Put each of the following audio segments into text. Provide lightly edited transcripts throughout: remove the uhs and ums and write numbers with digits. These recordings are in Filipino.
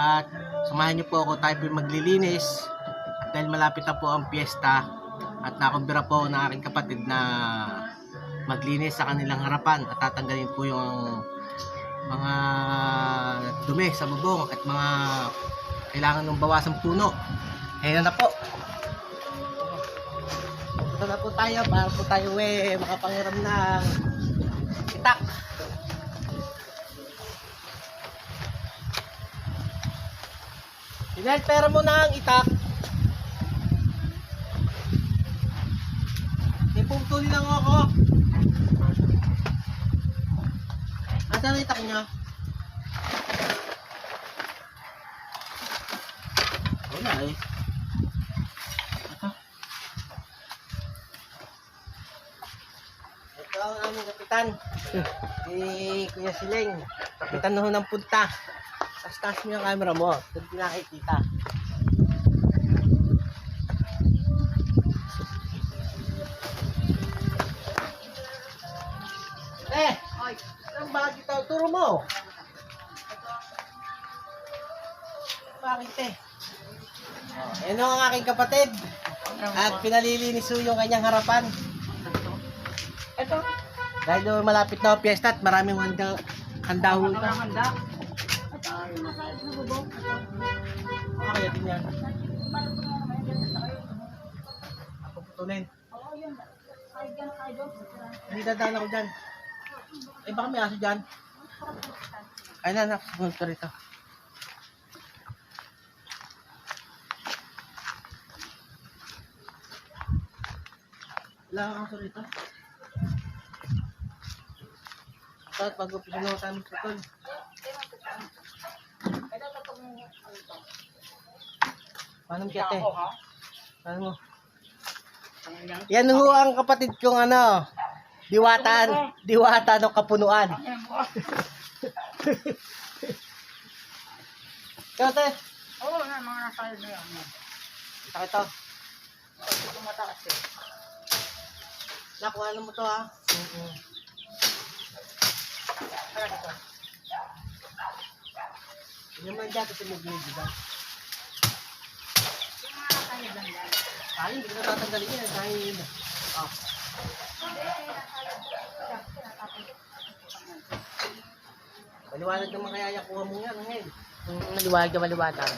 At samahan niyo po ako, tayo po maglilinis. At dahil malapit na po ang piyesta at nakumbira po ng aking kapatid na maglinis sa kanilang harapan at tatanggalin po yung mga dumi sa bubong at mga kailangan ng bawasang puno. Ayan na po. Ito na po tayo para po tayo makapangiram ng itak. Pera mo na ang itak. Ipungtuli lang ako. Asan ang itak niya? Wala eh. Ito ang aming kapitan. Si Kuya Siling. Kapitan na ho ng punta. Taas mo yung camera mo. Doon pinakikita. Ay, ang bakit ito? Turo mo. Bakit Yan ang aking kapatid. At pinalilinis yung kanyang harapan. Ito. Dahil malapit na ang piyesta at maraming handa ho ito. Handa. Ito yung masayos na bubong. Kaya din yan. Ako putulin. Oo, yun. Kahit dyan, kahit doon. Hindi dadaan ako dyan. Eh baka may aso dyan. Ay na, sumunod ka rito. Wala kang aso rito. At pag-upisa na tayo magputol. Paano kiyate? Paano mo? Yan ho ang kapatid kong diwata ng kapunuan. Kate, Oo, mga nasayos na yan. sakit to. Ito mataas eh. Nakuha mo to ha. Kaya dito. Hindi naman dyan kasi mag-video ba? Yung mga nasayos lang yan. Kaya hindi ko natatanggalin yan dahil maliwanag naman kaya yung kuha mo yan ngayon. Maliwanag na maliwanag.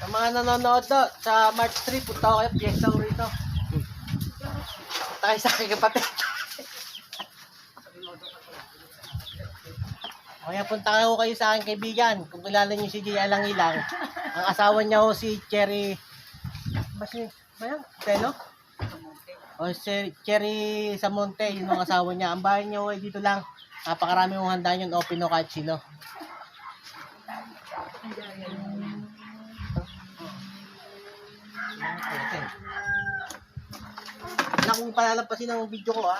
Sa mga nanonood do, sa March 3, punta ko kayo, piyesta ko rito. Punta kayo sa aking kapatid. Kaya punta kayo sa aking kaibigan. Kung kilala niyo si Gia Ilang-Ilang, ang asawa niya ho si Cherry, ba yan? Telo? O si Cherry Samonte, yun ang asawa niya. Ang bahay niya ho ay dito lang. Napakarami mong handa yun, open o kahit sino. Wala kong palalampasin ang video ko ha.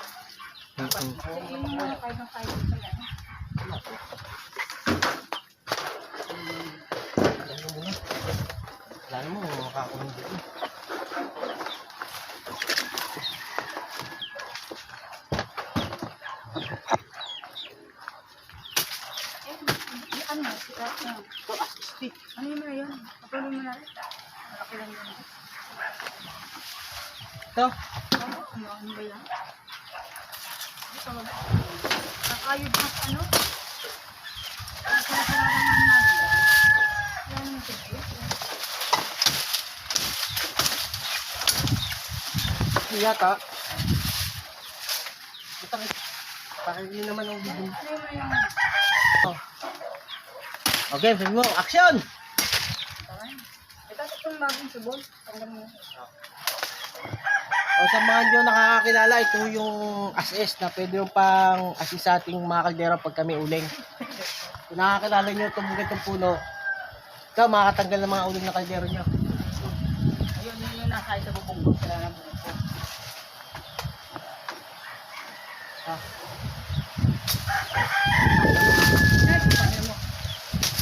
Wala mo, makakunin dito. Ano? Ito, assistant. Ano yun na yun? Patuloy mo na rin. Malaki lang yun. Ito. Ano ba yan? Ito ba? Nakayod na ano? Yata. Bakit yun naman ang video. Okay, film mo. Action! Ito itong bagong subol. Tanggal mo. O sa mga nyo nakakakilala, ito yung as-is na pwede yung pang assist sa ating mga kaldero pag kami uling. Kung nakakilala nyo itong puno, ito makakatanggal ng mga uling na kaldero nyo. Ayun, yun nasa sa bubong ko. Sila na bubong ko. Ah.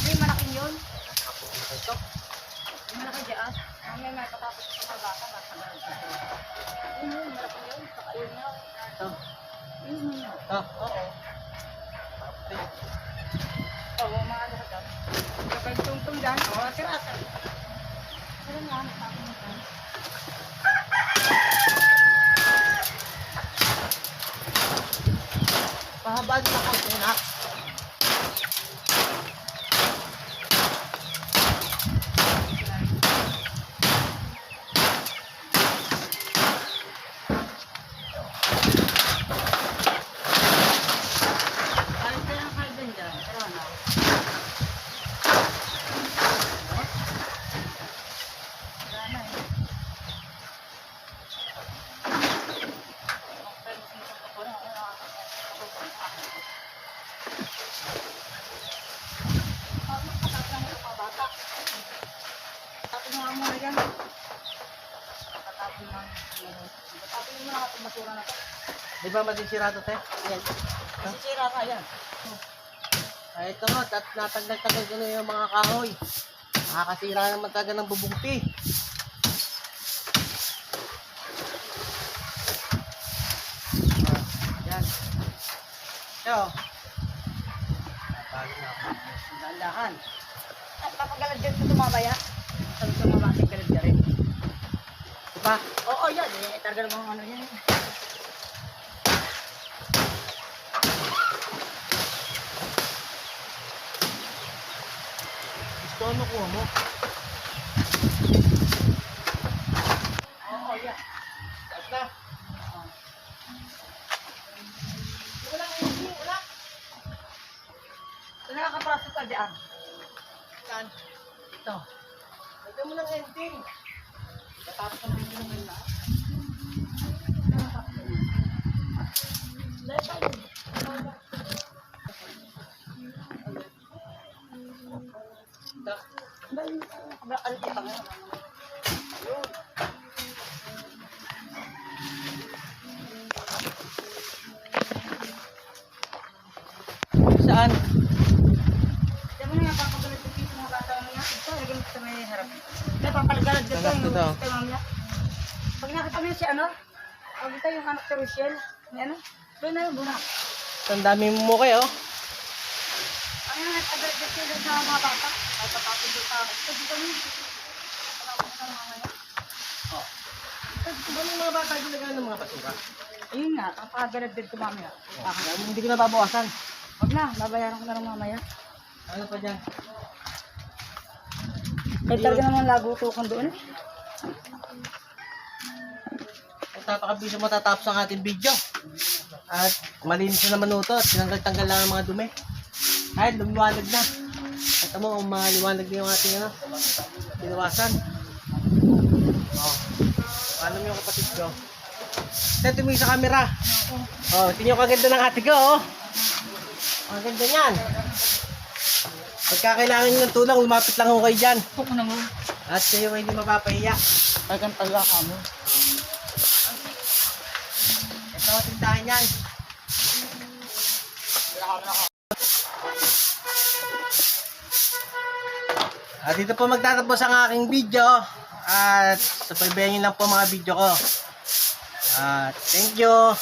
Hindi, malaking yun. Ito. Hindi malaki dyan. Mamaya may patapos sa mga bata. Yun, malaking yun. Saka yun nga. Ito. Yun yun. Ito. Oo. Oo, mga ano ka dyan. Kapag tungtong dyan, oo, sirasa. Sira nga, nasapin mo dyan. Pahabaan na ako. Ayan, Kahit kaya ang kahit dyan, pero ano? Wala na eh. Tapos mga muna yan. Tatapon lang. Tatapon mo na itong basura na to. Di ba masisira to, te? Yan. Masisira ka yan. Ay, ito nga, natagdag-tagdag ko na yung mga kahoy. Nakakasira naman talaga ng bubungti. Yan. Ito. Napagod na ako. Dandahan. At papagalad dyan sa tumabaya. Sabi ko mga bakit galad dyan rin. Diba? Oo, yan. Eh, talaga namang ano yan. Gusto ano kuha mo? Oo, yan. Tapos na. Wala nga hindi, wala. Ito nakakaprasok ka dyan. Saan? Ito. Lagyan mo ng ending. Tapos naman yung naman na. Saan? Diyan mo nga, papagalad ko dito mga bata mo nga. Ito, lagyan mo sa may harap. Diyan, papalagalad ko Sarap ito. ito. Ito, mamaya. Pag nakita mo yun si ano, pag ito yung anak si Rochelle, may ano, doon na yung bunak. Ang dami mo kayo. Ano yung nag-agalad ko sila sa mga bata? Ay, papapin doon sa akin. Ito, dito mo. Papapin sa mamaya. Ba yung mga bata ginagawa ng mga basura? Ayun nga, papagagalad din ko mamaya. Hindi ko na babawasan. Huwag na, babayaran ko na lang mamaya. Ano pa dyan? Eh, talaga naman lago tukan doon eh. Napakabisa matatapos ang ating video. At malinis na naman ito at tinanggal-tanggal lang ang mga dumi. Kahit lumiwanag na. At mo, maliwanag na yung ating ano, binawasan. Oh. Paano mo yung kapatid ko? Ito, tumingin sa camera. Oh, tingnan ko kaganda ng ate ko, oh. Ang ganda niyan. Pagka kailangan nyo ng tulong, lumapit lang ako kayo dyan. Huwag na mo. At kayo hindi mapapahiya. Talagang talaga kamo. Ito, tindahan yan. At dito po magtatapos ang aking video. At subaybayan nyo lang po mga video ko. At thank you.